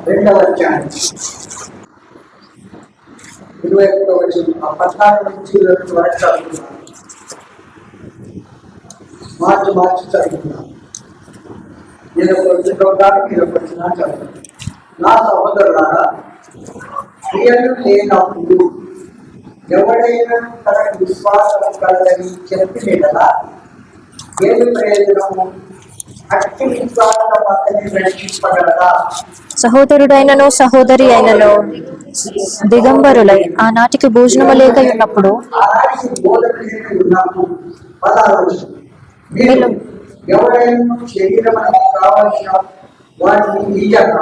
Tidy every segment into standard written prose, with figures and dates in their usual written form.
రెండవ అధ్యాయం 21వ వచనం 14 నుంచి 22 వరకు చదువుతున్నాను. మార్చి చదువుతున్నాను. నేను వచ్చిన చదువు. నా సహోదరులారా, క్రియలు లేనప్పుడు ఎవడైనా తనకు విశ్వాసం కలదని చెప్పిన కదా ఏమి ప్రయోజనము? అట్టి విశ్వాసం అతన్ని రక్షించగలదా? సహోదరుడైనను సహోదరి అయినను దిగంబరులై ఆనాటికి భోజనము లేక ఉన్నప్పుడు ఎవరైనా శరీరం కావాల్సిన వాటిని ఇయ్యక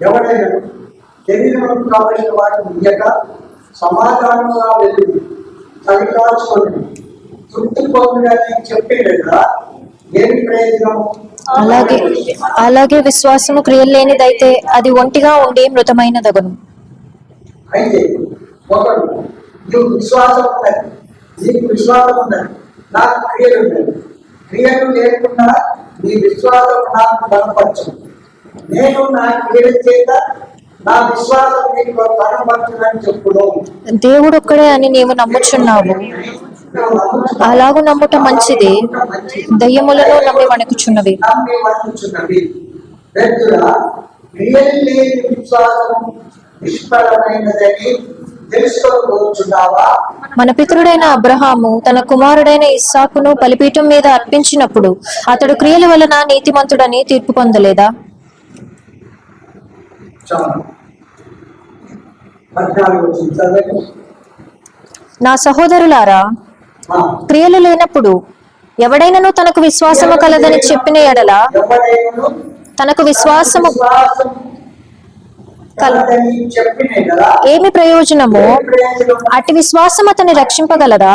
ఎవరైనా శరీరం కావలసిన వాటిని ఇయ్యక సమాధానంగా వెళ్ళి సరికాల్చుకొని తృప్తి పొందని చెప్పి లేదా ఏమి ప్రయోజనము? అలాగే విశ్వాసము క్రియలు లేనిదైతే అది ఒంటిగా ఉండి మృతమైనదగును. అయితే ఒకడు నీకు విశ్వాసం ఉన్నది, నాకు క్రియలు ఉన్నది. క్రియలు లేకుండా నీ విశ్వాసం నాకు బలపరచు. నేను నా క్రియల చేత నా విశ్వాసం నీకు బలపరచునని చెప్పును. దేవుడు ఒక్కడే అని నీవు నమ్ముచున్నావు. అలాగూ నమ్ముట మంచిది. దయ్యములను నమ్మి వణకుచున్నవి. మన పితరుడైన అబ్రహాము తన కుమారుడైన ఇస్సాకును బలిపీఠం మీద అర్పించినప్పుడు అతడు క్రియల వలన నీతిమంతుడని తీర్పు పొందలేదా? నా సహోదరులారా, క్రియలు లేనప్పుడు ఎవడైనను తనకు విశ్వాసము కలదని చెప్పిన ఎడల తనకు విశ్వాసము ఏమి ప్రయోజనము? అట్టి విశ్వాసం అతన్ని రక్షింపగలదా?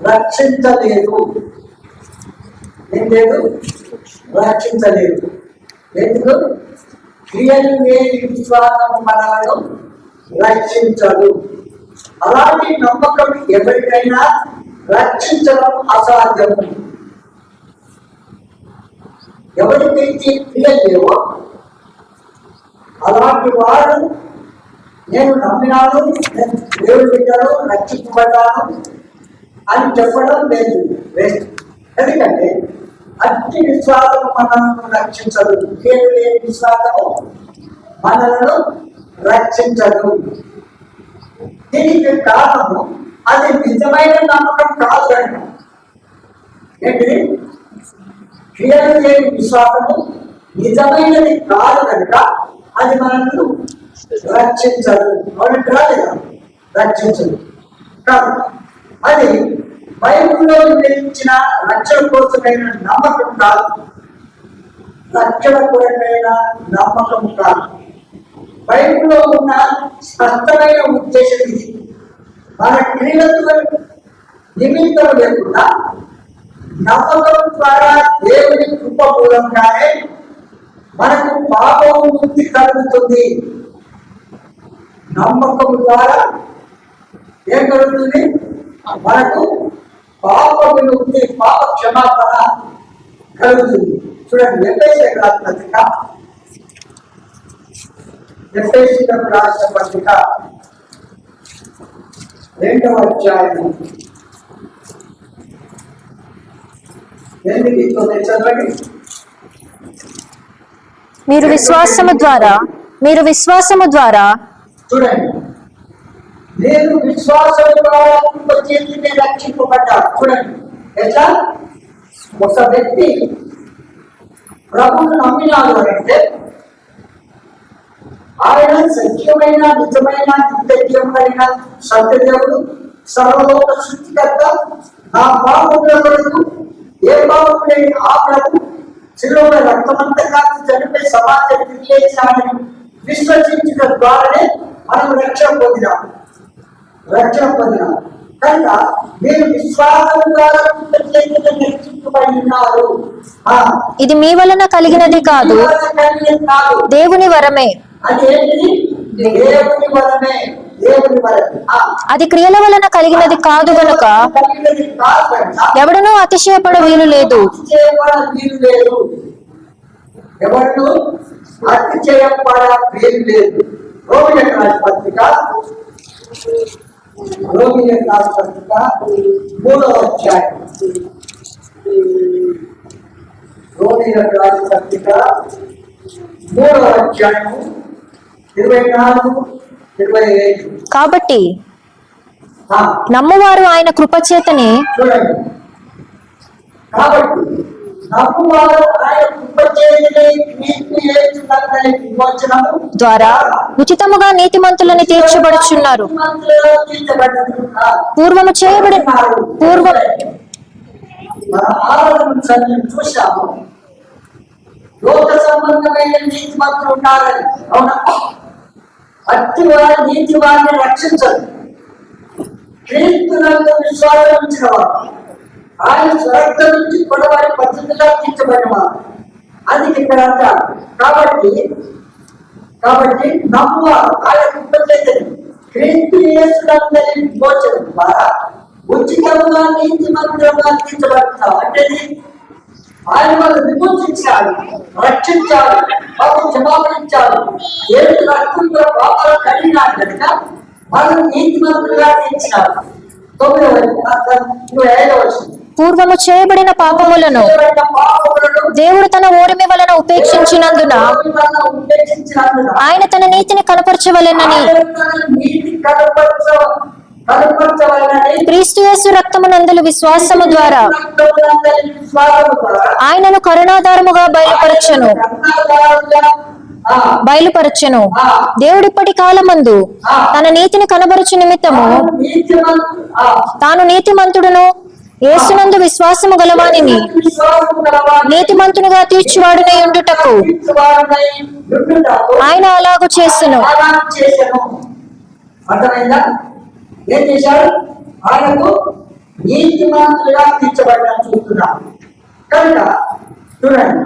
రక్షించలేదు. ఎందుకు? క్రియలు లేని విశ్వాసం మనలను రక్షించదు. అలాంటి నమ్మకం ఎవరికైనా రక్షించడం అసాధ్యం. ఎవరికైతే క్రియలు లేవో అలాంటి వాడు నేను నమ్మినాను, నేను దేవుడి బిడ్డను రక్షించబడ్డాను అని చెప్పడం లేదు, వేస్ట్. ఎందుకంటే అట్టి విశ్వాసము మనలను రక్షించదు. క్రియలు లేని విశ్వాసము మనలను రక్షించదు. దీనికి కారణము అది నిజమైన నమ్మకం కాదు అంట. ఏంటిది? క్రియలు లేని విశ్వాసము నిజమైనది కాదు కనుక అది మనల్ని రక్షించదు. అవునంటే రాలేదా? రక్షించదు కాదు. అది బైబిల్లో నిర్మించిన రక్షణ కోసమైన నమ్మకం కాదు, రక్షణ కొరకైన నమ్మకం కాదు. బైబిల్లో ఉన్న స్పష్టమైన ఉద్దేశం ఇది. మన క్రియలతో నిమిత్తం లేకుండా నమ్మకం ద్వారా దేవుని కృప మూలంగానే మనకు పాపం ముక్తి కలుగుతుంది. నమ్మకం ద్వారా ఏం కలుగుతుంది? మనకు పాప విముక్తి, పాప క్షమాపణ కలుగుతుంది. చూడండి, ఎఫెసీయులకు రాసిన పత్రిక 2వ అధ్యాయం 8-9 చదవండి. మీరు విశ్వాసము ద్వారా చూడండి, నేను విశ్వాసం ద్వారా రక్షింపబడ్డాను. చూడండి ఎట్లా ఒక వ్యక్తి ప్రభువును నమ్మినాడు అంటే ఆయన సత్యమైన, నిజమైన, నిత్యం కలిగిన సత్యదేవుడు, సర్వలోక సృష్టికర్త. నా పాపముల కొరకు ఏ పాపము లేని ఆ ప్రభు శిలువలో రక్తమంతా కాచి చనిపోయి సమాజాన్ని తిరిగేసాడని విశ్వసించిన ద్వారానే మనం రక్షణ పొందినాం. కనుక మీరు విశ్వాసం ద్వారా రక్షింపబడి ఉన్నారు. ఇది మీ వలన కలిగినది కాదు, దేవుని వరమే. అది ఏంటిది? దేవుని వలనే, దేవుని వలనే. అది క్రియల వలన కలిగినది కాదు గనుక కలిగినది కాదు కనుక ఎవడునూ అతిశయపడ వీలు లేదు. అతిశయపడ వీలు లేదు. ఎవరు అతిశయపడ వీలు లేదు. రోమిలకు రాసిన పత్రిక, రోమిలకు రాసిన పత్రిక 3వ అధ్యాయం. రోమిలకు రాసిన పత్రిక 3వ అధ్యాయం 24-25. కాబట్టి నమ్మువారు ఆయన కృపచేతనే చూడండి. కాబట్టి నమ్మువారు ఆయన కృపచేతనే క్రీస్తు యేసునందలి విమోచనము ద్వారా ఉచితముగా నీతిమంతులని తీర్చబడుచున్నారు. పూర్వము చేయబడిన చూసాము. లోక సంబంధమైన నీతిమంతులు ఉన్నారని. అవునా? అట్టి వారి నీతి వారిని రక్షించదు. క్రీస్తునందు విశ్వాసం ఉంచిన వారు ఆయన స్వర్గం నుంచి కొడవారి పద్ధతిగా తీర్చబడినవారు. అది ఇక్కడ అంటారు. కాబట్టి నమ్మువారు ఆయన కృపచేతని క్రీస్తు యేసునందలి విమోచనం ద్వారా ఉచితంగా నీతిమంతులుగా తీర్చబడతారు. అంటే ఆయన వాళ్ళు విమోచించాడు, రక్షించాడు, వాళ్ళు క్షమాపణించాడు. ఏడు రక్తంతో పాపాలు కలిగినాడు కనుక వాళ్ళు నీతిమంతులుగా తీర్చినాడు. 9వ వచనం. పూర్వము చేయబడిన పాపములను దేవుడు తన ఓరిమి వలన ఉపేక్షించినందున ఆయన తన నీతిని కనపరచవలెనని క్రీస్తు యేసు రక్తమునందలి విశ్వాసము ద్వారా ఆయనను కరుణాధారముగా బయలుపరచెను. దేవుడిప్పటి కాలమందు తన నీతిని కనబరుచు నిమిత్తము తాను నీతిమంతుడును యేసునందు విశ్వాసము గలవానిని నీతిమంతునిగా తీర్చువాడునై ఉండుటకు ఆయన అలాగు చేసెను. ఏం చేశాడు? ఆయనకు నీతిమంతులుగా తీర్చబడిన చూస్తున్నాం కనుక చూడండి.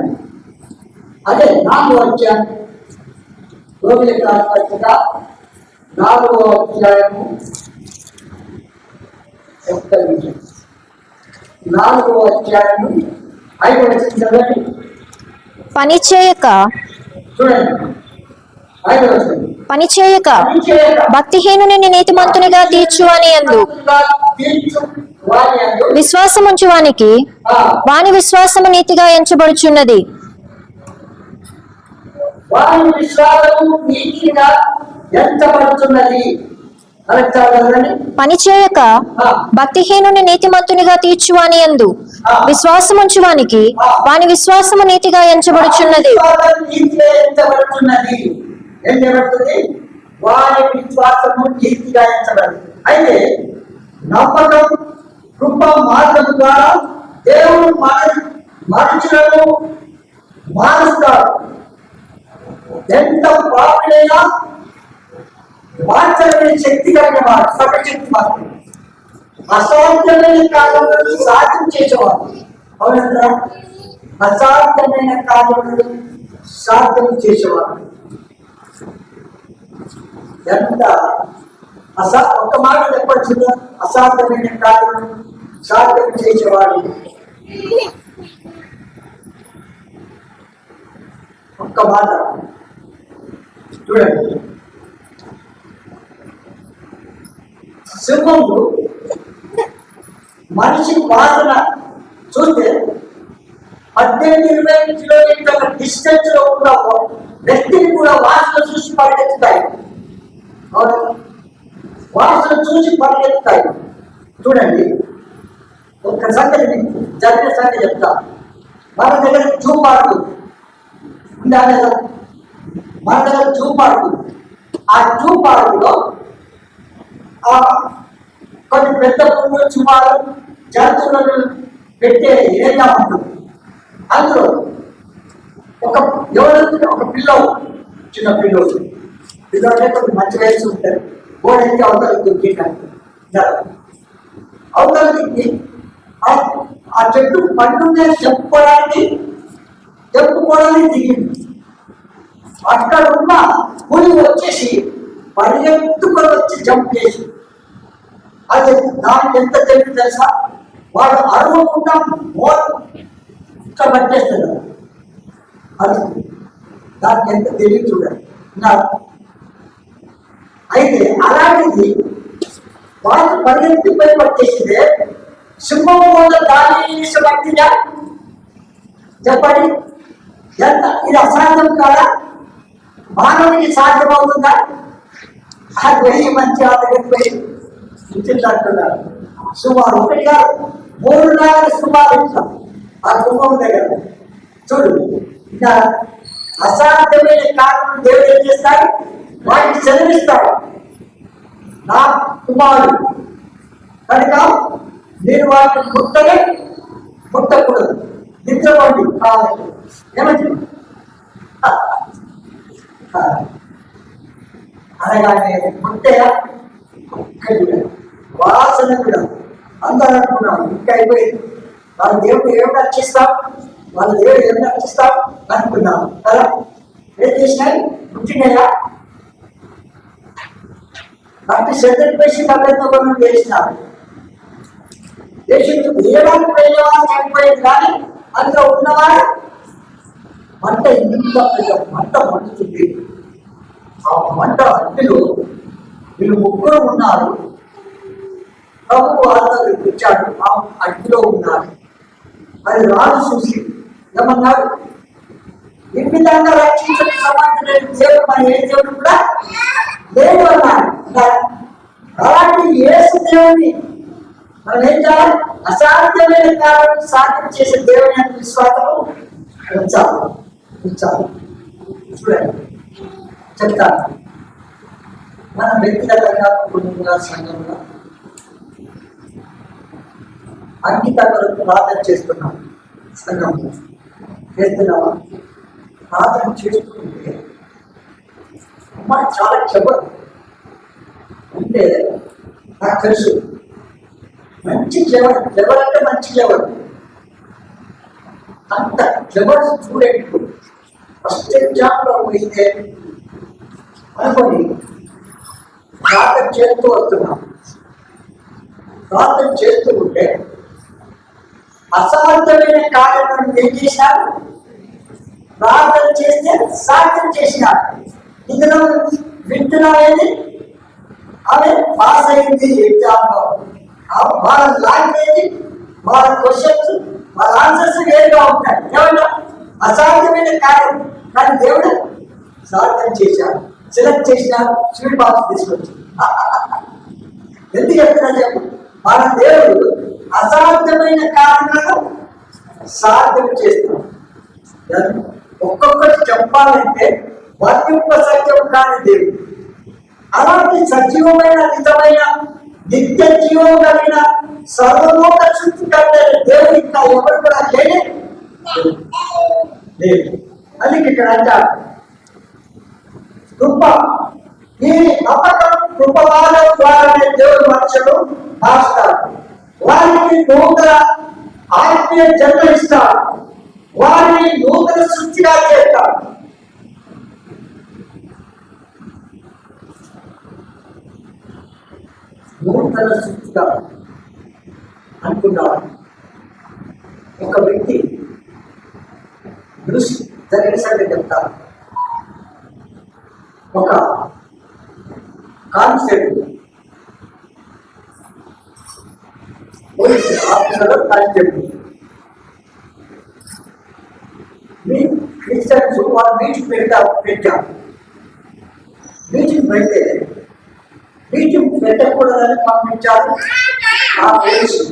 అదే 4వ అధ్యాయం, రోమిలకు రాసిన పత్రిక 4వ అధ్యాయము 4వ అధ్యాయము 5వ వచనం చదవండి. పని చేయక చూడండి 5వ వచనం. పని చేయక భక్తిహీనుని నీతిమంతునిగా తీర్చువాని యందు విశ్వాసముంచువానికి వాని విశ్వాసము నీతిగా ఎంచబడుచున్నది. వాని విశ్వాసము నీతిగా ఎంచబడుచున్నది. పని చేయక భక్తిహీనుని నీతిమంతునిగా తీర్చువాని యందు విశ్వాసముంచువానికి వాని విశ్వాసము నీతిగా ఎంచబడుచున్నది. ఏం జరుగుతుంది? వారి విశ్వాసము నీతిగా ఎంచబడుతుంది. అయితే నమ్మకం, కృప మార్గం ద్వారా దేవుడు మనుషులను మారుస్తాడు. ఎంత పాపులైనా మార్చలేని శక్తి కలిగిన వాడు, సర్వశక్తి మాత్రం అసాధ్యమైన కార్యములను సాధ్యం చేసేవాడు. అవునంటారా? అసాధ్యమైన కార్యములను సాధ్యం చేసేవాడు. ఎంత ఒక్క మాట చెప్పచ్చు, అసాధ్యమైన కార్యములను సాధ్యం చేసేవాడు. ఒక్క మాట చూడండి. సింహము మనిషి వాసన చూస్తే 18-20 కిలోమీటర్ల డిస్టెన్స్ లో ఉన్న వ్యక్తిని కూడా వాసన చూసి పరిగెత్తుతాయి. వాసన చూసి పరిగెత్తుతాయి. చూడండి, ఒక సంగతి జరిగిన సంగతి చెప్తా. మన దగ్గర చూపాడు ఉండాలి కదా, మన దగ్గర చూపాడు. ఆ చూపాడులో కొన్ని పెద్ద పువ్వులు, చుమారు జంతువులను పెట్టే ఏరియా ఉంటుంది. అందులో ఎవరైతే ఒక పిల్లవు, చిన్న పిల్లలు అంటే కొంచెం మంచి వయసు ఉంటారు. గోడకి అవతలకి దొరికింటారు. అవతలకి ఆ చెట్టు పండునే చెప్పుకోవడానికి దిగింది. అక్కడ ఉన్న పులి వచ్చేసి పరిగెత్తుకొని వచ్చి జంప్ చేసి, అది దానికి ఎంత తెలివి తెలుసా, వాడు అరవకుండా ఇట్లా పట్టేస్తున్నాడు. అది దానికి ఎంత తెలివి చూడండి. అయితే అలాంటిది వాళ్ళు పరిగెత్తిపోయి పట్టేసిందే సింహం వల్ల దాని పట్టిందా చెప్పండి. ఎంత ఇది అసాధ్యం కాదా? మానవునికి సాధ్యమవుతుందా? ఆ వెయ్యి మంచి ఆ దగ్గరికి పోయి ఇచ్చిందంటున్నారు. సుమారు 1 కాదు 3 నాలుగు సుమారు ఇస్తాం ఆ సింహం దగ్గర. చూడు, ఇంకా అసాధ్యమైన కారణం దేవుడు ఏం చేస్తాడు, వాటికి చదివిస్తాడు. నా కుమారుడు కనుక మీరు వాటిని ముట్టకూడదు, నిద్రపోండి కావాలి. ఏమంటే అనగానే ముట్టే వాసన కూడా అందరూ అనుకున్నాం ఇంకా అయిపోయింది. వాళ్ళ దేవుడు ఏం రక్షిస్తాం, వాళ్ళ దేవుడు ఏం రక్షిస్తాం అనుకున్నాం కదా. ఏం చేసినాయి, ముట్టినాయా? అటు సెకండ్ పేషెంట్ అభ్యర్థులు చేసినారు. దేశంలో వేయడానికి వెళ్ళేవాళ్ళు చనిపోయింది, కానీ అందులో ఉన్నవాడు మంట ఇంత మంట మండుతుంది. ఆ మంట అగ్నిలో వీళ్ళు 3 ఉన్నారు. ప్రభు వాళ్ళతో వచ్చాడు, ఆ అగ్నిలో ఉన్నారు. అది రాజు చూసి ఏమన్నాడు, ఈ విధంగా రక్షించడం సమాజం దేవుడు మన ఏ దేవుడు కూడా లేదు అన్నాడు. అలాంటి యేసు దేవుని మనం ఏం చేయాలి, అసాధ్యమైన కారణం సాధ్యం చేసే దేవుని యొక్క విశ్వాసం ఉంచాలి. చూడండి చెప్తాను. మన వ్యక్తిగతంగా కుటుంబంగా సంఘంగా అంకిత కొరకు ప్రార్థన చేస్తున్నాం. సంఘంలో చేస్తున్నావా? ప్రార్థన చేసుకుంటే అమ్మ చాలా క్లెవర్ అంటే నాకు తెలుసు. మంచి క్లెవర్ అంటే మంచి క్లెవర్. అంత క్లెవర్ స్టూడెంట్ ఫస్ట్ ఎగ్జామ్లో పోయితే అనుకోండి, ప్రార్థన చేస్తూ వస్తున్నాం. ప్రార్థన చేస్తూ ఉంటే అసాధ్యమైన కార్యక్రమం ఏం చేసినారు, ప్రార్థన చేస్తే సాధ్యం చేసినారు. ఇందులో వింటున్నారేది, ఆమె పాస్ అయింది ఎగ్జామ్లో. వాళ్ళ లాంగ్వేజ్, వాళ్ళ క్వశ్చన్స్, వాళ్ళ ఆన్సర్స్ వేరుగా ఉంటాయి. ఏమన్నా అసాధ్యమైన కార్యం, కానీ దేవుడు సాధ్యం చేశాడు. సెలెక్ట్ చేసినారు, స్వీట్ బాక్స్ తీసుకొచ్చి. ఎందుకు చెప్తున్నా చెప్పు, మన దేవుడు అసాధ్యమైన కారణాలను సాధ్యం చేస్తున్నాడు. ఒక్కొక్కటి చెప్పాలంటే వర్తింప సత్యం కాని దేవుడు. అలాంటి సజీవమైన నిజమైన నిత్య జీవం కలిగిన సర్వలోక సృష్టికర్త దేవుడు ఇంకా ఎవరు కూడా లేదు. అందుకే ఇక్కడ అంటారు, కృప ఈ నమ్మకం కృపవాద ద్వారానే దేవుడు మనుషులు రాస్తారు. వారికి నూతన ఆత్మీయ జన్మ ఇస్తారు, వారిని నూతన సృష్టిగా చేస్తారు. నూతన సృష్టిగా అనుకున్నాడు. ఒక వ్యక్తి దృష్టి జరిగిన సంగతి చెప్తారు. ఒక constable police officer constable Christians వాళ్ళు మీటింగ్ పెట్టారు. మీటింగ్ పెడితే మీటింగ్ పెట్టకూడదని పంపించారు ఆ పోలీసు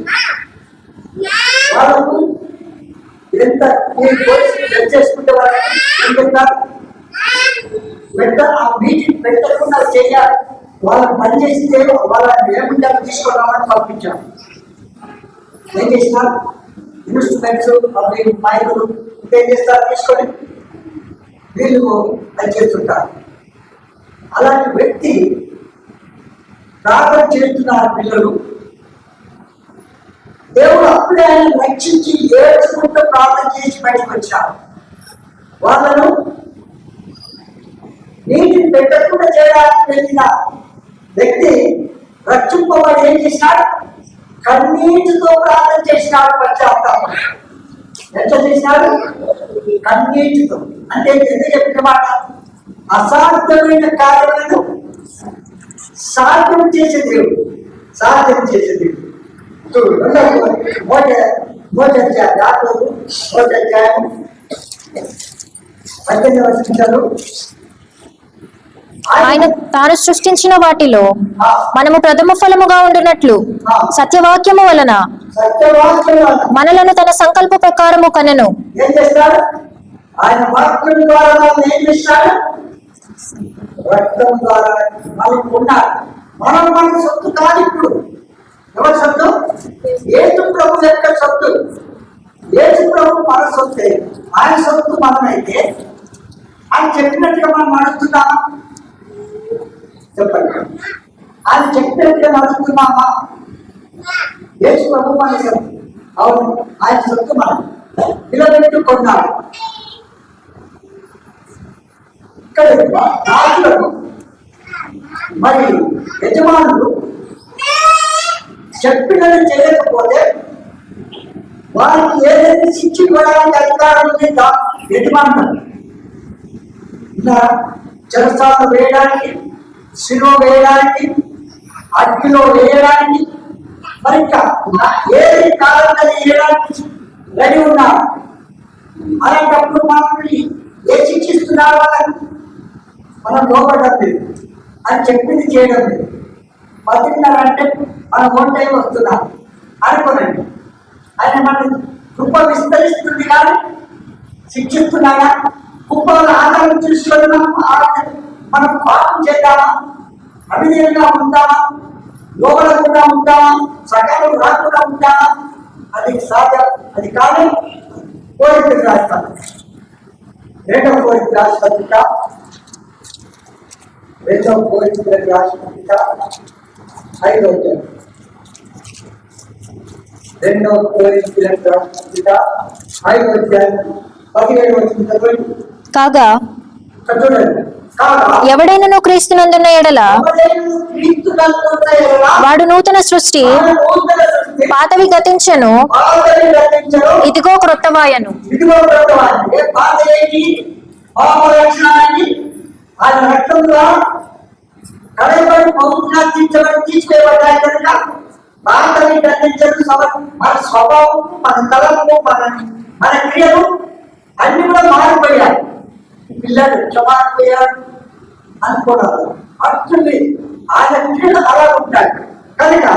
వాళ్ళకు. ఎంత మీరు పోలీసు చేసుకుంటే వాళ్ళకి ఏం పెట్టారు, ఆ మీటింగ్ పెట్టకుండా చేయాలి. వాళ్ళకి పని చేస్తే వాళ్ళని ఏముంటారు తీసుకురామని పంపించారు. ఏం చేసినారు, ఇన్స్ట్రుమెంట్స్ మైకులు ఏం చేస్తారు తీసుకొని వీళ్ళు అది చేస్తుంటారు. అలాంటి వ్యక్తి ప్రార్థన చేస్తున్నారు పిల్లలు. దేవుడు అప్పుడే ఆయన రక్షించి ఏడ్చుకుంటూ ప్రార్థన చేసి బయటకు వచ్చారు. వాళ్ళను నీటిని పెట్టకుండా చేయడానికి వెళ్ళిన వ్యక్తి రక్షింపబడి ఏం చేసినాడు? కన్నీటితో ప్రార్థన చేసినాడు. పశ్చాత్తాపం ఎట్లా చేసినాడు? కన్నీటితో. అంటే ఎందుకు చెప్పిన మాట? అసాధ్యమైన కార్యాలను సాధ్యం చేసే దేవుడు, సాధ్యం చేసే దేవుడు. మొదటి అధ్యాయం 18వ వచనంలో ఆయన తాను సృష్టించిన వాటిలో మనము ప్రథమ ఫలముగా ఉండునట్లు సత్యవాక్యము వలన మనలను తన సంకల్ప ప్రకారము కనెను. ఏం చేస్తాడు? ఆయన వాక్యం ద్వారా మనం ఏం చేస్తాడు? రక్తం ద్వారా మనకు ఉండాలి. మనం మన సొత్తు కాదు. ఇప్పుడు ఎవరి సొత్తు? యేసు ప్రభు యొక్క సొత్తు. యేసు ప్రభు మన సొత్తే. ఆయన సొత్తు మనమైతే ఆయన చెప్పినట్టుగా మనం నడుస్తున్నామా? చెప్పండి. ఆయన చెప్పినట్టుగా నడుస్తున్నామా? యేసు ప్రభు మన సొత్తు. అవును, ఆయన సొత్తు మనం నిలబెట్టు కొన్నాడు. ఇక్కడ రాజులకు మరి యజమానులు చెప్పినది చేయకపోతే వారికి ఏదైతే శిక్ష ఇవ్వడానికి అధికారం ఉంది యజమానులు. ఇలా చెరసాలను వేయడానికి, శిలువ వేయడానికి, అగ్గిలో వేయడానికి, మరి ఏది కావాలని వేయడానికి రెడీ ఉన్నారు. అలాంటప్పుడు మనల్ని ఏ శిక్షిస్తున్నారు? మనం లోపడ్డది అని చెప్పింది చేయడం లేదు. బతికినారంటే మన ఒంటై వస్తున్నాం అనుకోనండి. ఆయన మన కృప విస్తరిస్తుంది కానీ శిక్షిస్తున్నాడా? కృపను ఆధారం చూసుకొని మనం పాపం చేద్దామా? అవిధేయంగా ఉంటామా? లోపడకుండా ఉంటామా? సకాలం రాకుండా ఉంటామా? అది సాధ్యం. అది కాదు. కోరికలు రాస్తాను. రెండవ కోరిక రాష్ట్రపతిక, రెండవ కోరిక రాష్ట్రపతిక 5వ అధ్యాయం. రెండవ కోరిక రాష్ట్రపతిక 5వ అధ్యాయం 17వ వచనం. కాగా ఎవడైనను క్రీస్తునందున్న ఎడల వాడు నూతన సృష్టి, పాతవి గతించెను, ఇదిగో క్రొత్తవాయను. ఆయన రక్తంలో కడబడి పౌరుషార్థించబడి తీసుకోబడ్డాయి కనుక పాతవి గతించడం. మన స్వభావం, మన తలము, మన క్రియలు అన్ని కూడా మారిపోయాయి. పిల్లలు ఎట్లా మారిపోయాడు అనుకోవడం అర్థమే. ఆయన క్రియలు అలా ఉంటాయి కనుక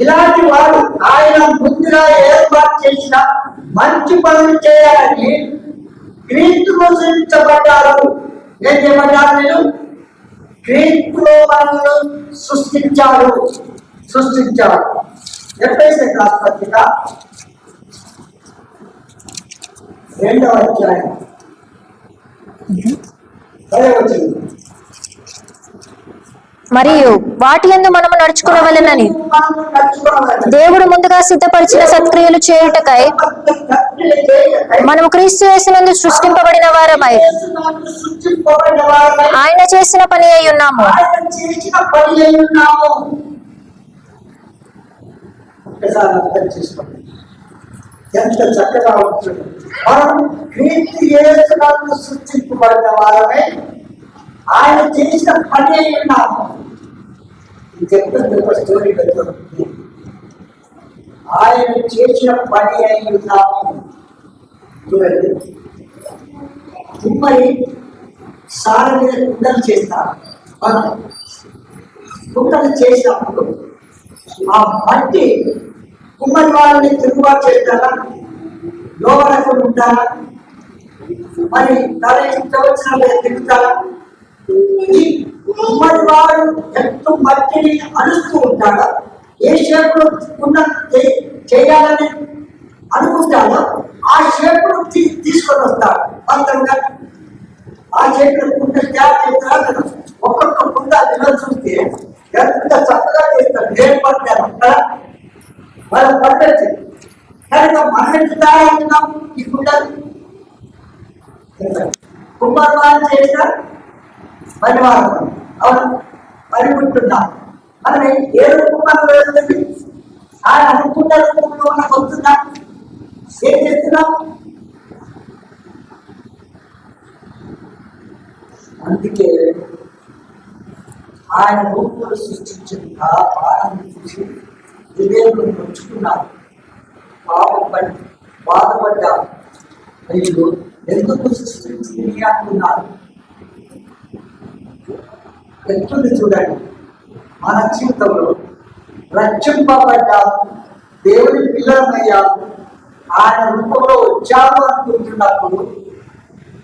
ఇలాంటి వారు ఆయన ముందుగా ఏర్పాటు చేసిన మంచి పనులు చేయాలని క్రీస్తులో సృష్టించబడ్డారు. ఏం చేయబడ్డారు? మీరు క్రీస్తులో మనల్ని సృష్టించారు. ఎఫెసీ పత్రిక 2వ అధ్యాయం 10వ వచనం. మరియు వాటి యందు మనము నడుచుకునవలెనని దేవుడు ముందుగా సిద్ధపరిచిన సత్క్రియలు చేయుటకై మనము క్రీస్తు యేసునందు సృష్టింపబడిన వారమై ఆయన చేసిన పని అయి ఉన్నాము. ఎంత చక్కగా ఉంటుంది. మనం క్రీస్తు యేసునందు సృష్టింపబడిన వారమై ఆయన చేసిన పని అయి ఉన్నాము. చెప్తుంది ఒక స్టోరీ పెడుతుంది. ఆయన చేసిన పని అయి ఉన్నాము. చూడండి, కుమ్మరి సార మీద కుండలు చేస్తారు. కుండలు చేసినప్పుడు ఆ మట్టి కుమ్మరి వాళ్ళని తిరుగుబాటు చేస్తారా? లోపల ఉంటారా? మరి తల ఇష్టవచ్చిన తిరుగుతారా? కుమ్మరి వాడు ఎంత మట్టిని అరుస్తూ ఉంటాడా? ఏ షేప్ లో కుండ చేయాలని అనుకుంటాడో ఆ షేప్ లో తీసుకొని వస్తాడు. అంతంగా ఆ షేప్ లో కుండ తయారు చేస్తాడు. ఒక్కొక్క కుండ నిలవ చూస్తే ఎంత చక్కగా చేస్తాడు. ఏం పడతారు అక్కడ వాళ్ళ పద్ధతి. కనుక మనం ఎంత తయారవుతున్నాం? ఈ కుండ కుమ్మరి వారు చేస్తారు. పరివారం అవును పరిపుట్టున్నాం. మనం ఏ రూపంలో వెళ్తుంది? ఆయన అనుకున్న రూపంలో మనకు వస్తుందా? ఏం చేస్తున్నాం? అందుకే ఆయన రూపంలో సృష్టించిన ఆ పాలన చూసి వివేకులు పంచుకున్నారు. పాపపడి బాధపడ్డారు. మీరు ఎందుకు సృష్టించింది అంటున్నారు. ఎత్తుని చూడండి, మన జీవితంలో రక్షింపబడ్డారు, దేవుని పిల్లలమయ్యారు, ఆయన రూపంలో వచ్చారు అనుకుంటున్నప్పుడు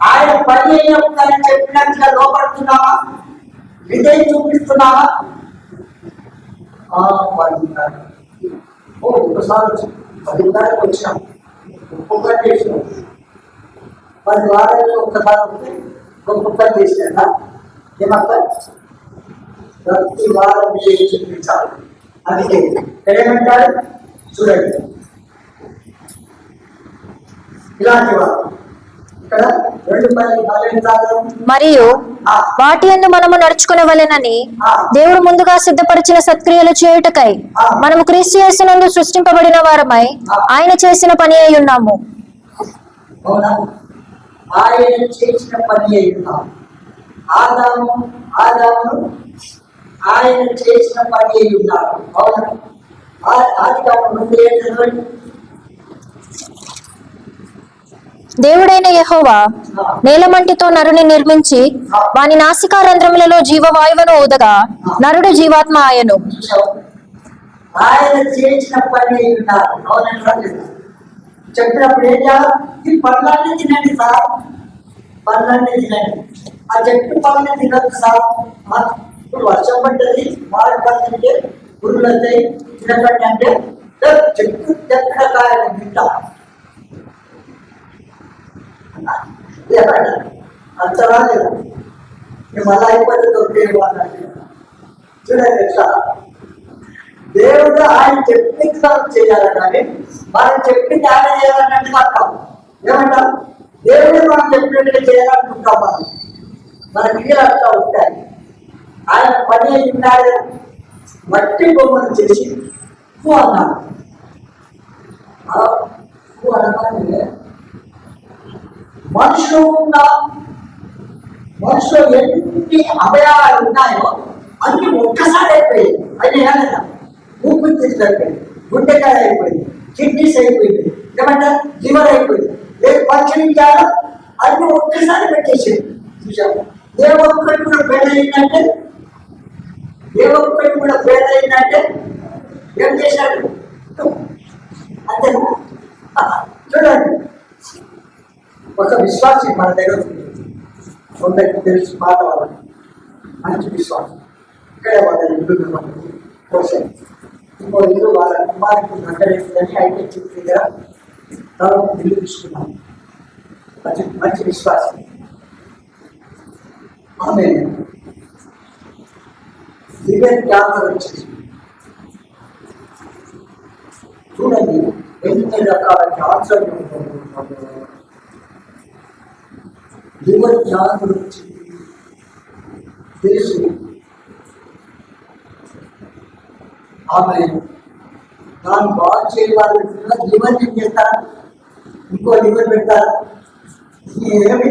ఆయన పని అయినప్పుడు చెప్పినట్టుగా లోపడుతున్నావా? విజయం చూపిస్తున్నావా? ఒకసారి 10 వారాలకు వచ్చాం, ఒక్కొక్కటి చేసినాం. 10 వారాలు ఒక్కసారి వస్తే ఒక్కొక్కటి చేసినా ఏమంటారు? ప్రతి వారం విజయం చూపించాలి. అందుకే ఏమంటారు చూడండి, ఇలాంటి వారు ఇక్కడ 2 మరియు వాటి యందు మనము నడుచుకునవలెనని దేవుడు ముందుగా సిద్ధపరిచిన సత్క్రియలు చేయుటకై మనము క్రీస్తు యేసునందు సృష్టింపబడిన వారమై ఆయన చేసిన పని అయి ఉన్నాము. ఆయన చేసిన పని అయి ఉన్నాము. ఆదాము ఆయన చేసిన పని అయి ఉన్నారు. అవునా? ఆదికాండం 2:7 దేవుడైన యెహోవా నేలమంటితో నరుని నిర్మించి వాని నాసికా రంధ్రములలో జీవవాయువును ఊదగా నరుడు జీవాత్మ ఆయను. ఆయన చేసిన పని అయి ఉన్నారు. అవునండి, చెప్పినప్పుడు ఏం చేయాలి? ఈ పళ్ళన్నీ తినండి సార్, పళ్ళన్నీ తినండి. ఆ చెట్టు పళ్ళని తినద్దు సార్. ఇప్పుడు వర్షం పడ్డది, మామిడి పళ్ళు తింటే పురుగులు వస్తాయి, తినకండి అంటే చెట్టు చెక్కడ కాయని తింటా అంత రాలేదు. మేము అలా అయిపోతే దొరికేది చూడండి ఎట్లా దేవుడు ఆయన చెప్పింది మనం చేయాలి, కానీ మనం చెప్పింది ఆయన చేయాలన్నట్టుగా అంటాం. ఏమంటాం? దేవుడు మనం చెప్పినట్టుగా చేయాలనుకుంటాం. మన క్రియలు అట్లా ఉంటాయి. ఆయన పని అయి ఉన్నాడు. మట్టి బొమ్మను చేసి ఉప్పు అన్నాడు. ఉప్పు అనగానే మనుషులు ఎన్ని అవయవాలు ఉన్నాయో అన్ని ఒక్కసారి అయిపోయాయి. అయినా ఏమన్నా ఊపిరితిత్తులు అయిపోయింది, గుండెకాయ అయిపోయింది, కిడ్నీస్ అయిపోయింది, ఏమంటారు లివర్ అయిపోయింది, లేదు పంచనించాలో అన్ని ఒక్కసారి పెట్టేసింది. చూసాము. ఏ ఒక్కటి కూడా ఫెయిల్ అయిందంటే ఏం చేశాడు? అంతేనా? చూడండి, ఒక విశ్వాసం మన దగ్గర కొందరికి తెలుసు, మాట వాళ్ళకి మంచి విశ్వాసం. ఇక్కడే వాళ్ళ ఇల్లు కోసం ఇంకో ఇల్లు వాళ్ళ కుమారికి నగరేస్తుందని అయితే చెప్పి దగ్గర తర్వాత ఇల్లు తీసుకున్నాం. మంచి విశ్వాసం. ఆమె లివర్ క్యాన్సర్ వచ్చింది. చూడండి ఎన్ని రకాల క్యాన్సర్. లివర్ క్యాన్సర్ వచ్చింది తెలుసు. ఆమె దాన్ని బాగు చేయాలి. లివర్ ఏం చేస్తారు? ఇంకో లివర్ పెడతారు. ఏమి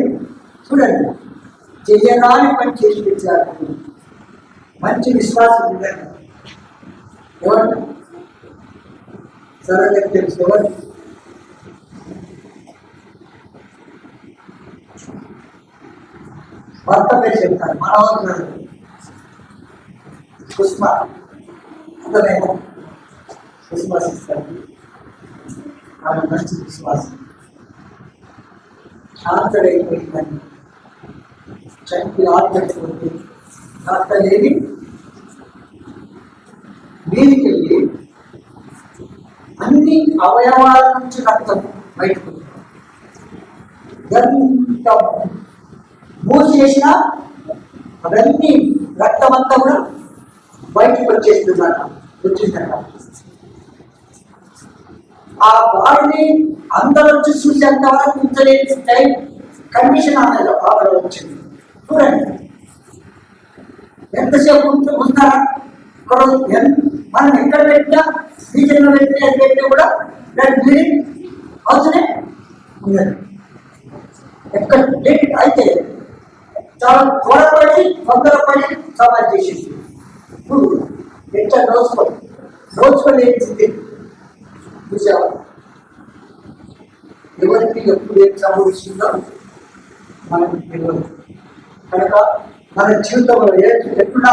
చూడండి, చెయ్యగానే పని చేసి పెట్టారు. మంచి విశ్వాసం ఉందండి. ఎవరు సరే తెలుసు? ఎవరు? భర్త పేరు చెప్తారు. మనవాళ్ళు పుష్ప, అర్థమైనా విశ్వాసిస్తారు. ఆమె మంచి విశ్వాసం. క్యాన్సర్ అయిపోయిందని చంపి ఆటపోతే డాక్టర్ లేని వీరికి వెళ్ళి అన్ని అవయవాల నుంచి రక్తం బయటకు ఎంత మూసి చేసినా అవన్నీ రక్తం అంతా కూడా బయటకు వచ్చిందట. ఆ బాడీని అందరూ వచ్చి చూసేంత వరకు ఉంచలేని టైం కండిషన్ అనేది బాగా వచ్చింది. చూడండి, ఎంతసేపు ఉంటారా? ఇక్కడ మనం ఎక్కడ పెట్టినా బీజంలో పెట్టినా కూడా బ్లీడింగ్ అవుతూనే ఉన్నది. ఎక్కడ అయితే చాలా త్వరపడి తొందరపడి సమాజ్ చేసేసి ఇప్పుడు ఎట్లా దోచుకొని ఏంటి చూసావా? ఎవరికి ఎప్పుడు ఏం సంభవిస్తుందో మనకు తెలియదు. కనుక మన జీవితంలో ఎప్పుడా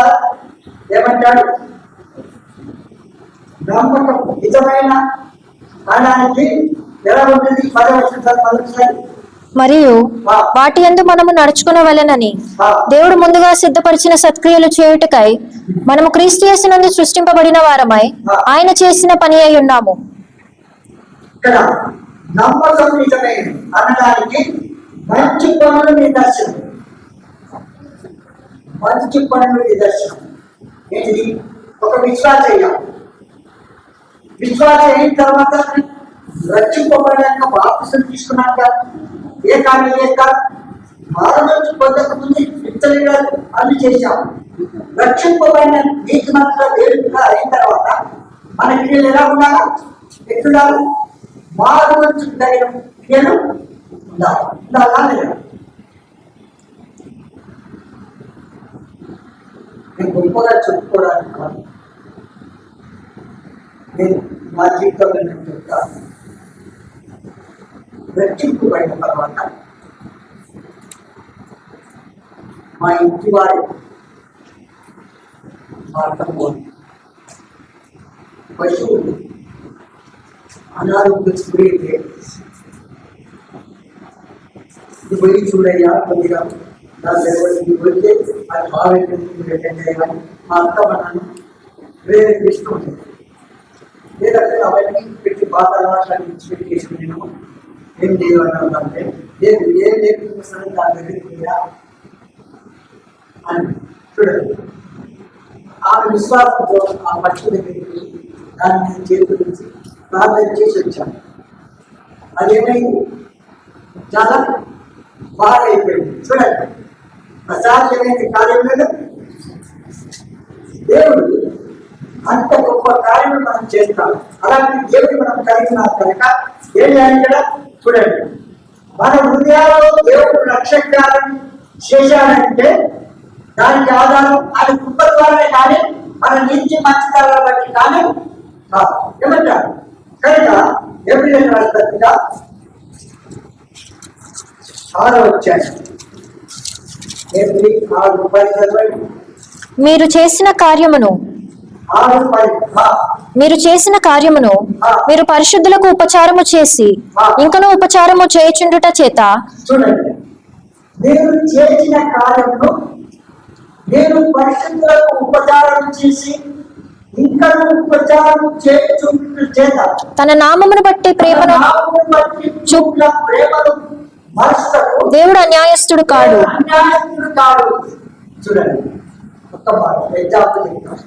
ఏమంటాడు? నమ్మకం నిజమైన కాలానికి ఎలా ఉంటుంది? 10 మరియు వాటి యందు మనము నడుచుకునవలెనని దేవుడు ముందుగా సిద్ధపరిచిన సత్క్రియలు చేయుటకై మనము క్రీస్తు యేసునందు సృష్టింపబడిన వారమై ఆయన చేసిన పని అయి ఉన్నాము. ఇక్కడ నమ్మకం నిజమైన అనడానికి మంచి పనులు నిదర్శనం. మంచి పనులు నిదర్శనం ఏంటిది? ఒక విశ్వాస అయ్యాం. విశ్వాసం అయిన తర్వాత రక్షింపబడినాక బాప్తిసం తీసుకున్నాక ఏ కార్యం చేస్తారు? మానవులు పొందక ముందు విత్తనాలు అన్ని చేశాం. రక్షింపబడిన నీతి మంత్రుల దేవుడిగా అయిన తర్వాత మన క్రియలు ఎలా ఉండాలా? ఎట్లుండాలి? మానవులు తగిన క్రియలు ఉండాలా లేదా? నేను గొప్పగా చెప్పుకోవడానికి కాదు, నేను మా జీవితంలో నేను చెప్తాను. రక్షింపబడిన తర్వాత మా ఇంటి వారి మార్గంలో పశువులు అనారోగ్య స్త్రీలే ఇది పోయి చూడయ్యా కొద్దిగా నా దేవుడికి పోతే అది బాగా మా అక్క మనను ప్రేరేపిస్తుంది. లేదంటే అవన్నీ పెట్టి బాధ అలవాట్లని ఇన్స్పెక్ట్ నేను ఏం లేదు అన్నానంటే లేదు ఏం నేర్పిస్తున్నాను దాని దగ్గర అని చూడండి. ఆ విశ్వాసంతో ఆ పక్షి దగ్గరికి దాన్ని చేతి నుంచి ప్రార్థన చేసి వచ్చాను. అదేమైంది? చాలా బాగా అయిపోయింది. చూడండి, అసాధ్యమైన కార్యం లేదు. దేవుడు అంత గొప్ప కార్యం మనం చేస్తాం. అలాంటి దేవుడు మనం కలిగినారు కనుక ఏం చేయాలి? ఇక్కడ చూడండి, మన హృదయాల్లో దేవుడు రక్షకాలను చేశాడంటే దానికి ఆధారం ఆయన కృప ద్వారానే కానీ మన నీతి మంచితనాల బట్టి కానీ కాదు. ఏమంటారు? కనుక ఎప్పుడైనా రాష్ట్రంగా 6వ అధ్యాయం ఏప్రిల్ 6:10 మీరు చేసిన కార్యమును మీరు పరిశుద్ధులకు ఉపచారము చేసి ఇంకనూ ఉపచారము చేయుచుండుట చేత. చూడండి, మీరు చేసిన కార్యమును మీరు పరిశుద్ధులకు ఉపచారం చేసి ఇంకనూ ఉపచారం చేయుచుండుట చేత తన నామమును బట్టి ప్రేమను చూపిన ప్రేమను మరుస్తూ దేవుడు అన్యాయస్తుడు కాడు. చూడండి, ఒక్క మాట ఎగ్జాంపుల్ చెప్తాను.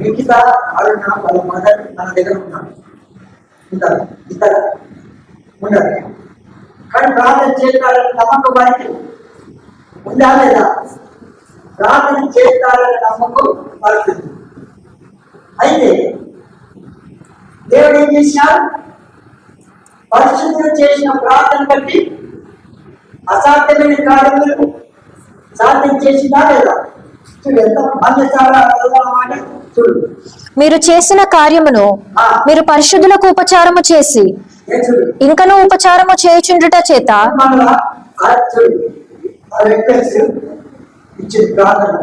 మిగతా అరుణ వాళ్ళ మదర్ మన దగ్గర ఉన్నాడు ఉంటారు, ఇతర ఉండదు. కానీ ప్రార్థన చేస్తారని నమ్మకం వారికి ఉందా లేదా? ప్రార్థన చేస్తారని నమ్మకం వారికి. అయితే దేవుడు ఏం చేసినాడు? పరిశుద్ధులు చేసిన ప్రార్థన బట్టి అసాధ్యమైన కార్యములు సాధ్యం చేసిందా లేదా? చూడు, ఎంత బాధ్యతగా చూడు. మీరు చేసిన కార్యమును మీరు పరిశుద్ధులకు ఉపచారము చేసి ఇంకనూ ఉపచారము చేయుచుండుట చేత. ఇచ్చిన ప్రార్థన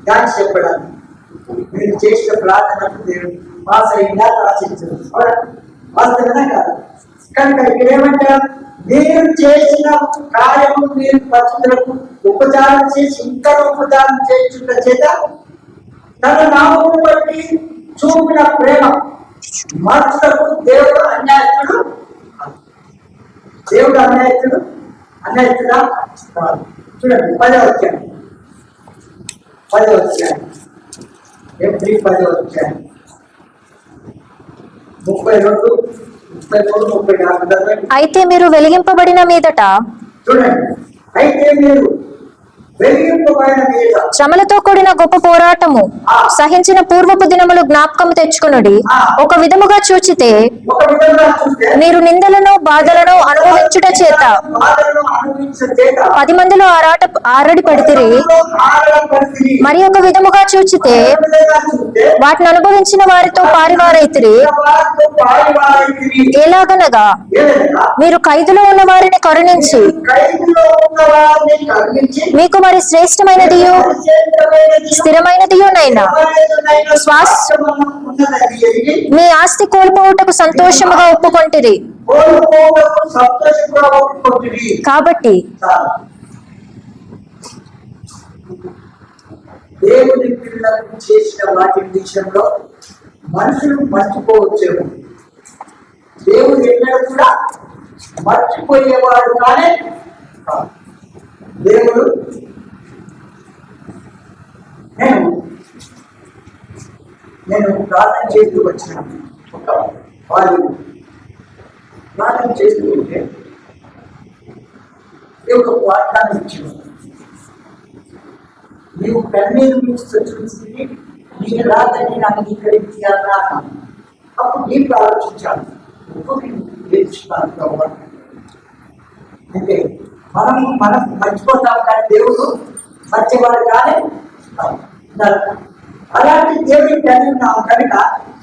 డాన్స్ చెప్పడానికి మీరు చేసిన ప్రార్థనకు దేవుడు పాస్ అయిందా ఆశించారు. వాస్తవమే కాదు. కనుక ఇక్కడ ఏమంటారు? మీరు చేసిన కార్యము మీరు పరిశుద్ధులకు ఉపచారం చేసి ఇంకా ఉపచారం చేయుచుండ చేత తన నామమును బట్టి చూపిన ప్రేమ మనుషులకు దేవుడు అన్యాయస్తుడు. దేవుడు అన్యాయస్తుడా కాదు. చూడండి, 10వ అధ్యాయం ఏప్రిల్ 10వ అధ్యాయం 32, 33, 34. అయితే మీరు వెలిగింపబడిన మీదట చూడండి, అయితే మీరు వెలిగింపబడిన మీద శ్రమలతో కూడిన గొప్ప పోరాటము సహించిన పూర్వపు దినములు జ్ఞాపకము తెచ్చుకొనుడి. ఒక విధముగా చూచితే ఒక విధంగా చూస్తే మీరు నిందలను బాధలను అనుభవించుట చేత బాధలను అనుభవించిన చేత 10 మందిలో ఆరడి పడితిరి. ఆడపడితిరి. మరి ఒక విధముగా చూచితే ఒక విధంగా చూస్తే వాటిని అనుభవించిన వారితో పారివారైతిరి. వారితో పారివారైతిరి. ఎలాగనగా ఏలనగా మీరు ఖైదులో ఉన్న వారిని కరుణించి ఖైదులో ఉన్న వారిని కరుణించి మీకు మరి శ్రేష్టమైనదియు స్థిరమైనదియునైనా ఉన్నదని ఎరిగి మీ ఆస్తి కోల్పోవుటకు సంతోషముగా ఒప్పుకొంటిరి. కోల్పోవటకు సంతోషంగా ఒప్పుకొంటిరి. కాబట్టి చాలు. దేవుని పిల్లలకు చేసిన వాటి విషయంలో మనుషులు మర్చిపోవచ్చేమో, దేవుడు ఎన్నడూ కూడా మర్చిపోయేవాడు కానీ కాదు. దేవుడు నేను ప్రార్థన చేస్తూ వచ్చిన ఒక వారి ప్రార్థన చేస్తూ ఉంటే ఒక వాగ్దానం ఇచ్చిన, నీవు కన్నీరు చూసి నీ రాదని నాకు అంగీకరించారా? అప్పుడు నీకు ఆలోచించాను, నేర్చుకున్నాను. అంటే మనం మర్చిపోతాం కానీ దేవుడు మర్చివాడు కానీ అలాంటి దేవుడిని కలిగి ఉన్నాం కనుక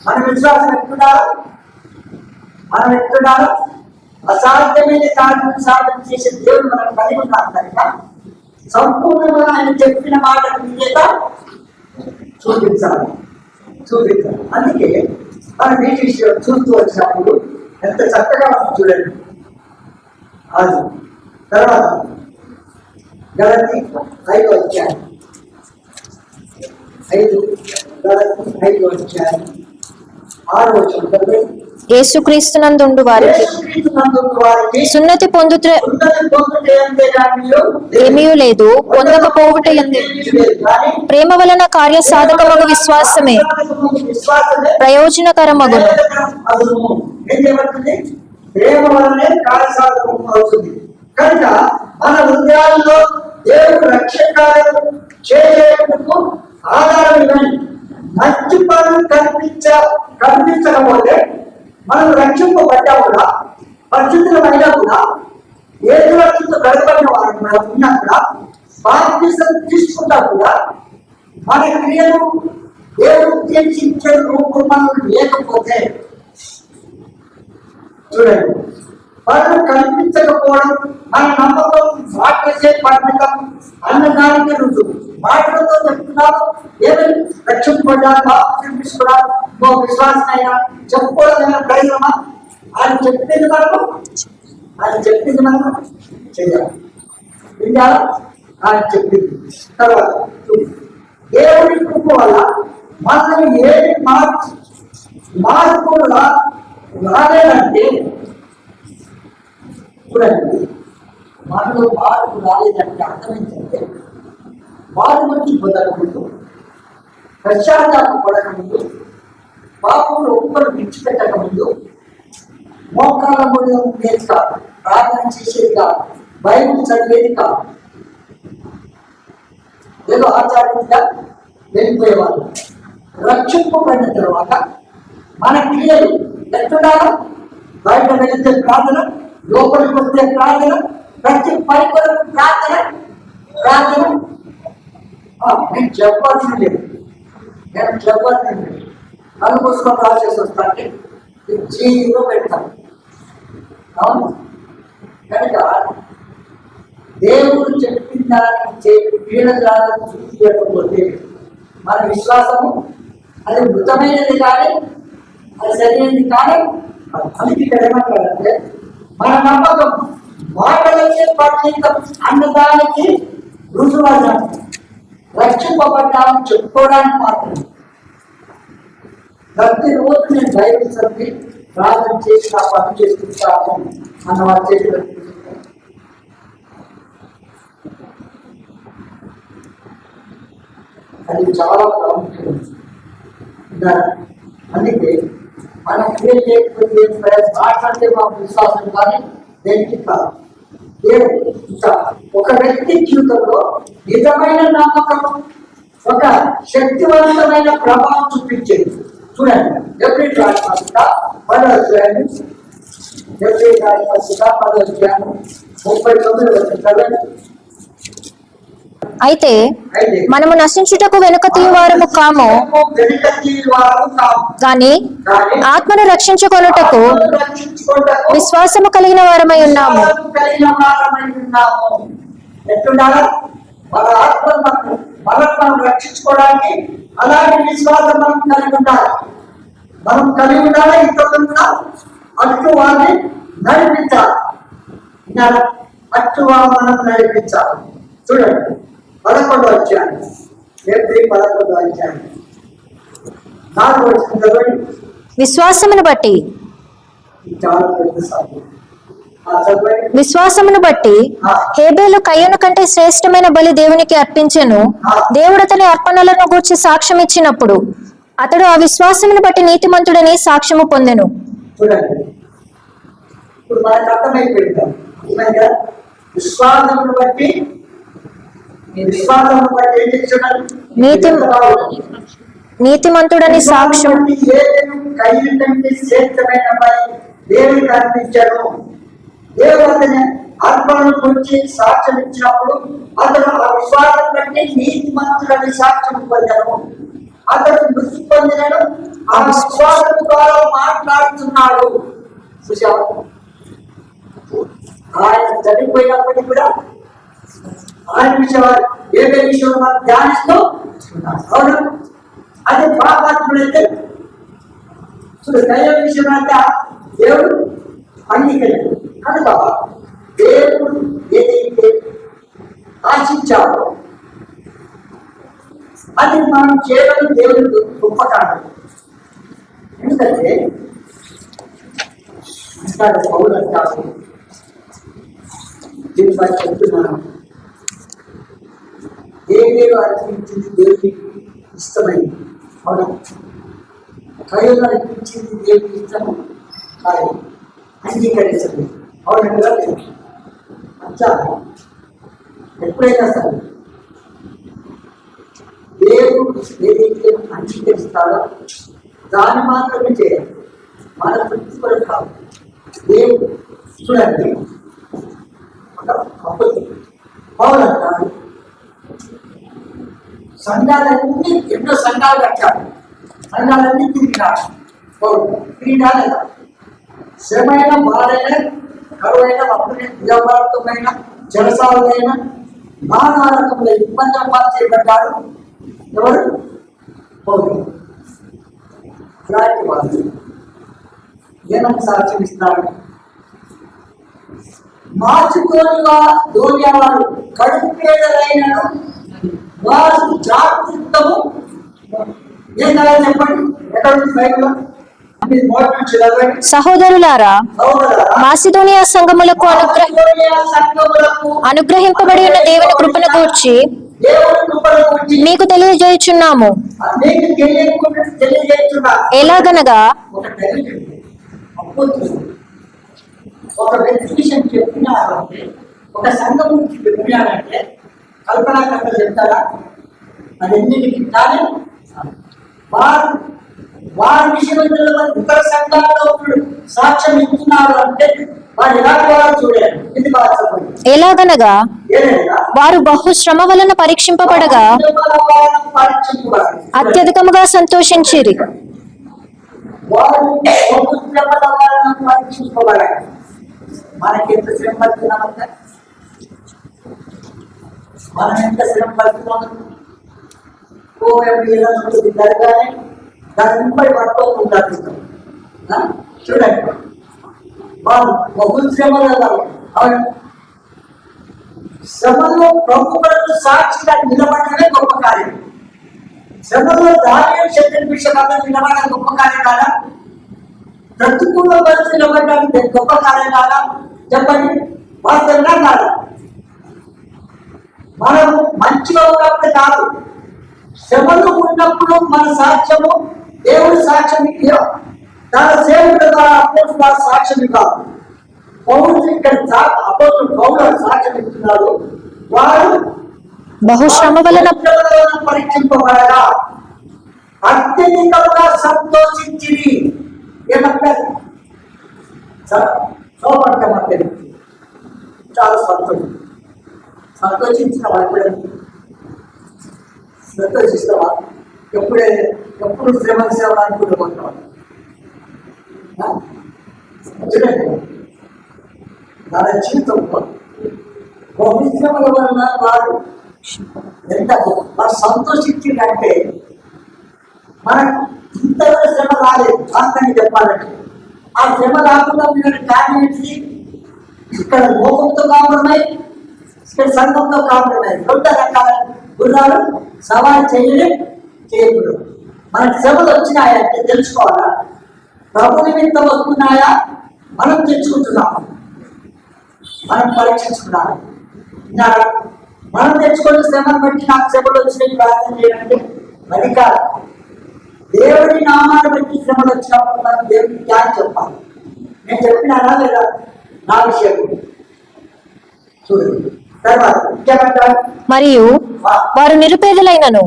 మన విశ్వాసం ఎత్తున్నాడు అసాధ్యమైన కార్యం సాధన చేసే దేవుడు మనం కలిగి ఉన్నాం కనుక సంపూర్ణంగా ఆయన చెప్పిన మాట విజేత చూపించాలి. అందుకే మనం వీటి విషయం చూస్తూ వచ్చినప్పుడు ఎంత చక్కగా మనం చూడండి. అది తర్వాత గలతీ 5వ అధ్యాయం 6వ వచనం, యేసుక్రీస్తునందుండు వారికి సున్నతి పొందుట ఏమీ లేదు, పొందకపోవుట ప్రేమ వలన కార్య సాధకమగు విశ్వాసమే ప్రయోజనకరమగును. ప్రేమ వలనే కార్యసాధకం అవుతుంది. కనుక మన హృదయాల్లో దేవుడు రక్షకాలను చేసేందుకు ఆధారం ఇవ్వండి. మంచి పనులు కనిపించకపోతే మనం రక్షింపబడ్డా కూడా పరిశుద్ధమైనా కూడా ఏది రక్షిత గడపడిన వారు ఉన్నా కూడా బాప్తిసం తీసుకున్నా కూడా మన క్రియలు దేవుడు ఉద్దేశించే రూపంలో లేకపోతే చూడండి, పనులు కనిపించకపోవడం మన నమ్మకం మాటలకే పరిమితం అన్నదానికి రుజువు. మాటలతో చెప్తున్నాము ఏమని రక్షింపబడ్డారు, బాప్తిసం తీసుకున్నారు, విశ్వాసమైనా చెప్పుకోవడం ప్రయోజనమా? ఆయన చెప్పింది మనము చేయాలి. ఆయన చెప్పింది తర్వాత దేవుడి కృప వల్ల మనం ఏది మార్పు రాలేదంటే చూడండి, మనలో మార్పు రాలేదంటే అర్థమైందంటే వారి నుంచి పొందకముందు, పశ్చాత్తాప పడకముందు, పాపంలో ఒక్కరు విడిచిపెట్టకముందు మోకాళ్ళ మీద ఉండేది కాదు, ప్రార్థన చేసేది కాదు, బైబిల్ చదివేది కాదు, ఏదో ఆచారంగా వెళ్ళిపోయేవాళ్ళు. రక్షింపబడిన తర్వాత మన క్రియలు ఎక్కడా బయట వెళితే ప్రార్థన, లోపలికి వస్తే ప్రార్థన, ప్రతి పరికరం ప్రార్థన. నేను చెప్పాల్సింది లేదు, నన్ను పుస్తకం రాసేసి వస్తాంటే జీవిలో పెడతాను. అవును, కనుక దేవుడు చెప్పిన దానికి పీడగాలను చూపించకపోతే మన విశ్వాసము అది మృతమైనది కానీ అది సరైనది కానీ అందుకే ఏమంటారంటే మన నమ్మకం మాటలకే పరిమితం అన్నదానికి రుజువు. రక్షింపబడ్డామని చెప్పుకోవడానికి మాత్రమే. ప్రతిరోజు నేను బైబిల్ చదివి ప్రార్థన చేసి నా పని చేసుకుంటాను అన్న వారి చేతిలో అది చాలా ప్రాముఖ్యమైనది. అందుకే మనం క్రియేట్ చేయకపోతే మాట్లాడితే మాకు విశ్వాసం కానీ దేనికి కాదు. ఒక వ్యక్తి జీవితంలో నిజమైన నమ్మకం ఒక శక్తివంతమైన ప్రభావం చూపించేది. చూడండి, ఎబ్రిల్ రాసిన పత్రిక 10వ అధ్యాయం, ఎబ్రిల్ రాసిన పత్రిక 10వ అధ్యాయం 39వ వచనం. అయితే మనము నశించుటకు వెనుక తీయవారము కాము, గాని ఆత్మను రక్షించుకొనుటకు విశ్వాసము కలిగిన వారమై ఉన్నాము. ఎట్లుండాలా? మన ఆత్మను మనం రక్షించుకోవడానికి అలాంటి విశ్వాసం మనం కలిగి ఉండాలి. మనం కలిగి ఉండాలి. ఇతరులను అటు వారిని నడిపించాలి. అటు మనం నడిపించాలి. చూడండి, 11వ అధ్యాయం, ఏప్రిల్ 11వ అధ్యాయం 4వ వచనం చదవండి. విశ్వాసమును బట్టి చాలా పెద్ద సాధ్యం. విశ్వాసమును బట్టి హేబేలు కయ్యను కంటే శ్రేష్టమైన బలి దేవునికి అర్పించెను. దేవుడు అతని అర్పణలను గూర్చి సాక్ష్యం ఇచ్చినప్పుడు అతడు ఆ విశ్వాసమును బట్టి నీతిమంతుడని సాక్ష్యము పొందెను. చూడండి, ఇప్పుడు మనకు అర్థమైపోయింది. విశ్వాసమును బట్టి ఏం చేస్తున్నాడు? నీతిమంతుడని సాక్ష్యం. కయ్యను కంటే శ్రేష్టమైన బలి దేవునికి అర్పించాడు. దేవుడు అతని అర్పణను గురించి సాక్ష్యం ఇచ్చినప్పుడు అతను ఆ విశ్వాసం బట్టి నీతిమంతుడని సాక్ష్యం పొందాను. అతడు మృతి పొందినను ఆ విశ్వాసం ద్వారా మాట్లాడుతున్నాడు. చూసావా? ఆయన చనిపోయినప్పటికీ కూడా ఆయన విషయాలు ఏ విషయం మనం ధ్యానిస్తూ అవును. అదే పాపాత్ముడైతే చూడు, దైవ విషయం అంటే దేవుడు అంగీకరించాడు. కనుక దేవుడు ఏదైతే ఆశించాడో అది మనం చేయడం దేవుడు గొప్ప కాదు. ఎందుకంటే అంటాడు పౌలు, అంటాడు దీని బట్టి చెప్తున్నాను, దేవుడు అర్పించింది దేవుడికి ఇష్టమైంది. అవును, కయ్యను అర్పించింది దేవుడికి ఇష్టము కాదు, అంగీకరించండి. అవునంటారా? అచ్చా, ఎప్పుడైనా సరే దేవుడు ఏదైతే అంగీకరిస్తాడో దాన్ని మాత్రమే చేయాలి. మన ప్రిన్సిపల్ కాదు. దేవుడు చూడండి, ఒక అప్పటి పౌలు అంటాడు, సంఘాలన్నీ ఎన్నో సంఘాలు కట్టాడు, సంఘాలన్నీ తిరిగినాడు. పౌలు తిరిగినాడు కదా. శ్రమైన, బాధైన, కరువైన, అప్పుడైన, వ్యాపారమైన, జలసాలైన నానా రకముల ఇబ్బందుల పాలు చేయబడ్డాడు. ఎవరు? పౌలు. అలాంటి వాళ్ళు ఏమని సాక్ష్యం ఇస్తాడు? మార్చుకోనిగా దోనేవాడు కడుపు పేదలైనను వారు జాగ్రత్తము ఏం కావాలి చెప్పండి. ఎక్కడ ఉంది బైబిల్లో? సహోదరులారా, మాసిదోనియా సంఘములకు అనుగ్రహింపబడి ఉన్న దేవుని కృపను గూర్చి మీకు తెలియజేయుచున్నాము. ఎలాగనగా ఒక వ్యక్తి విషయం చెప్పినారంటే, ఒక సంఘం నుంచి చెప్పినారంటే కల్పనా కథలు చెప్తారా? అదన్నిటికీ కానీ వారి విషయంలో ఇతర సంఘాల్లో సాక్ష్యం ఇస్తున్నారు అంటే వారు ఎలా చూడాలి. ఇది బాగా ఎలాగనగా వారు బహు శ్రమ వలన పరీక్షింపబడగా అత్యధికముగా సంతోషించిరి. మనకి ఎంత శ్రమ పడుతున్నామంటే, మనం ఎంత శ్రమ పడుతున్నాం. జరగానే దాని ముంబై పట్టుకోకుండా చూడండి, వాళ్ళు బహు శ్రమలో శ్రమలో ప్రభు కొరకు సాక్షిగా నిలబడమే గొప్ప కార్యం. శ్రమలో దాని శక్తి విషయంగా నిలబడే గొప్ప కార్యం కాదా? ప్రతికూల పరిస్థితి నిలబడడానికి గొప్ప కార్యం కాదా? చెప్పండి, వాస్తవంగా కాదా? మనం మంచిగా ఉన్నప్పుడు కాదు, శ్రమలు ఉన్నప్పుడు మన సాక్ష్యము దేవుడి సాక్ష్యం తన సేవకుల ద్వారా సాక్ష్యం కాదు. పౌరులు ఇక్కడ అపోస్తులు పౌరులు సాక్ష్యం ఇస్తున్నారు. వారు బహుశ్రమ వలన పరీక్షింపబడగా అత్యధికంగా సంతోషించిరి. ఏమంటారు? సోపడతామంటే చాలా సంతోషించిన ఎప్పుడైనా సంతోషిస్తావా? ఎప్పుడు శ్రమ సేవ అనుకుంటున్నావా? మన జీవితం బహుశ్రమల వలన వారు ఎంత వారు సంతోషించిందంటే మనకు ఇంతలో శ్రమ రాలేదు. వాస్తవంగా చెప్పాలంటే ఆ శ్రమ రాకుండా మీరు కారణం ఏంటి? ఇక్కడ లోకంతో కాపాడున్నాయి, ఇక్కడ సంఘంతో కాపాడున్నాయి. 2 రకాల గుర్రాలు సవాలు చేయకూడదు. మనకు శ్రమలు వచ్చినాయంటే తెలుసుకోవాలా? ప్రభు నిమిత్తం వస్తున్నాయా, మనం తెచ్చుకుంటున్నాము, మనం పరీక్షించుకున్నాము. మనం తెచ్చుకున్న శ్రమను బట్టి నాకు శ్రమలు వచ్చినాయి ప్రార్థన చేయాలంటే అది కాదు. దేవుడి నామాన్ని బట్టి శ్రమలు వచ్చినప్పుడు మనం దేవుడికి ధ్యానం చెప్పాలి. నేను చెప్పినానా లేదా నా విషయం చూడండి. తర్వాత మరియు వారు నిరుపేదలైనను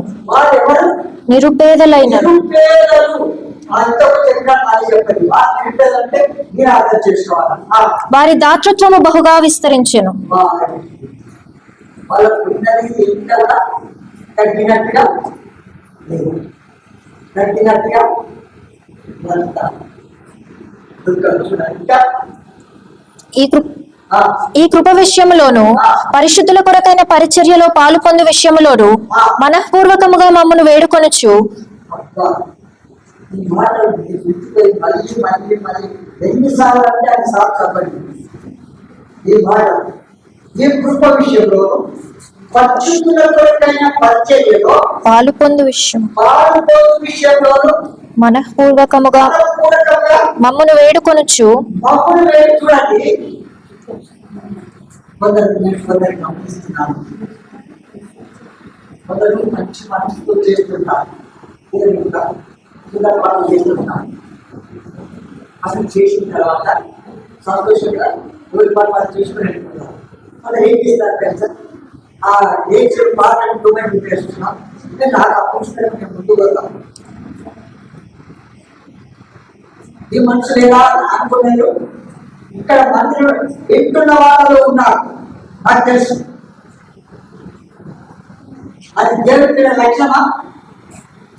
నిరుపేదలు వారి దాతృత్వము బహుగా విస్తరించెను. ఈ కృప విషయములోను పరిశుద్ధుల కొరకైన పరిచర్యలో పాలు పొందు విషయములోను మనఃపూర్వకముగా మమ్మను వేడుకొనొచ్చు. పాలు పొందు విషయంలో మనఃపూర్వకముగా మమ్మను వేడుకొనొచ్చు. మంచి మనసుతో చేస్తున్నారు, చేస్తున్నారు. అది చేసిన తర్వాత సంతోషంగా వాళ్ళు చేసుకుని వెళ్ళిపోతారు. వాళ్ళు ఏం చేస్తారు తెలుసా? ఆ నేచర్ బాగా ఇంప్రూవ్మెంట్ చేస్తున్నాం. నాకు అప్పుడు నేను ముందు వెళ్తాను. ఈ మనుషులు ఎలా అనుకున్నారు? ఇక్కడ మంత్రులు వింటున్న వాళ్ళలో ఉన్నారు, నాకు తెలుసు. అది దేవుడి లక్ష్యమా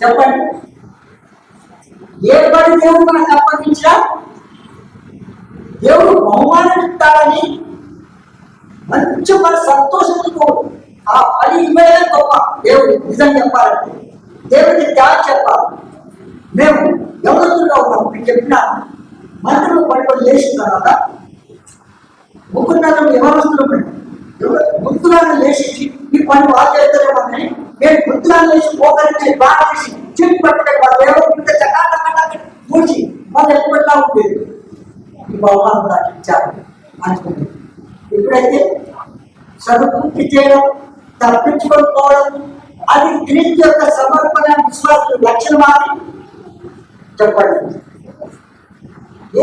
చెప్పండి? ఏ పని దేవుడు మనకు అప్పగించా దేవుడు బహుమానం ఇస్తాడని మంచి మన సంతోషంతో ఆ పని ఇవ్వడమే గొప్ప. దేవుడు నిజం చెప్పాలంటే దేవుడికి త్యాగం చెప్పాలి. మేము ఎవరుగా ఉన్నాం మీకు చెప్పిన మంత్రులు పట్టుకొని లేచిన తర్వాత ముగ్గురు ఎవరొస్తున్నాం, గుర్తులను లేచి ఈ పని వాళ్ళు చేస్తారేమని నేను గుర్తులను లేచి పోకరించి బాగా చేసి చెప్పి పట్టుకొని వాళ్ళు ఎవరు చకాటకి పూడ్చి వాళ్ళు ఎప్పుడైనా ఉండేది. ఈ బహుమానం దానికి ఇచ్చారు అనుకుంటుంది. ఎప్పుడైతే చదువు పూర్తి చేయడం, తప్పించుకొని పోవడం, అది క్రీస్తు యొక్క సమర్పణ విశ్వాసం లక్షణమాని చెప్పండి.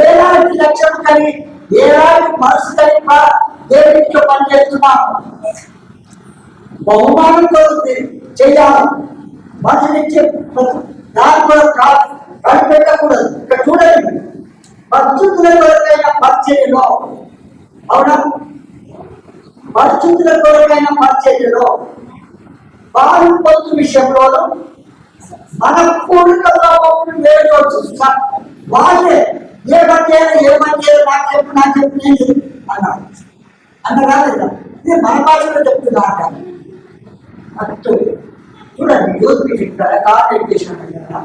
ఏలాంటి లక్ష్యం కలిగి ఏలాంటి మనసు కలిగి దేవుడితో పనిచేస్తున్నాము. బహుమానంతో చేయాలి. మనిషినిచ్చే దాని కూడా కనిపెట్టకూడదు. ఇక్కడ చూడండి, పరిశుద్ధుల కొరకైన పరిచర్యలో, అవునా, పరిశుద్ధుల కొరకైన పరిచర్యలో వారి పొందు విషయంలోనూ మన పూర్వకంగా వేడుకోవచ్చు. వాళ్ళే ఏ పని చేయాలి నాకు చెప్పు అన్నాడు. అన్నదా లేదా? ఇది మన భాషలో చెప్తున్నా అంటారు. అటు చూడండి, యూత్ మీటింగ్ కాన్వెకేషన్ కదా,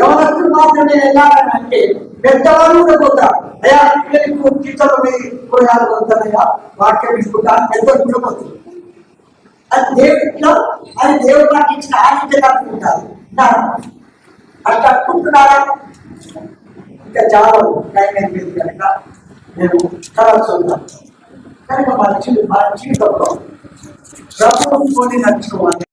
ఎవరు మాత్రమే వెళ్ళాలని అంటే పెద్దవాళ్ళు కూడా పోతారు. అయ్యా పిల్లలకు టీచర్లు కూరగాయలు పోతానయ్యా, వాక్యం ఇస్తుంటారు, పెద్దలు కూడా పోతుంది. అది దేవుడిలో, అది దేవుడు నాకు ఇచ్చిన ఆనందం అనుకుంటారు. అట్లా అనుకుంటున్నారా? ఇంకా చాలా టైం అయిపోయింది కనుక నేను తర్వాత చూద్దాం. కనుక మన జీవితంలో ప్రభుత్వం నడుచుకోవాలి.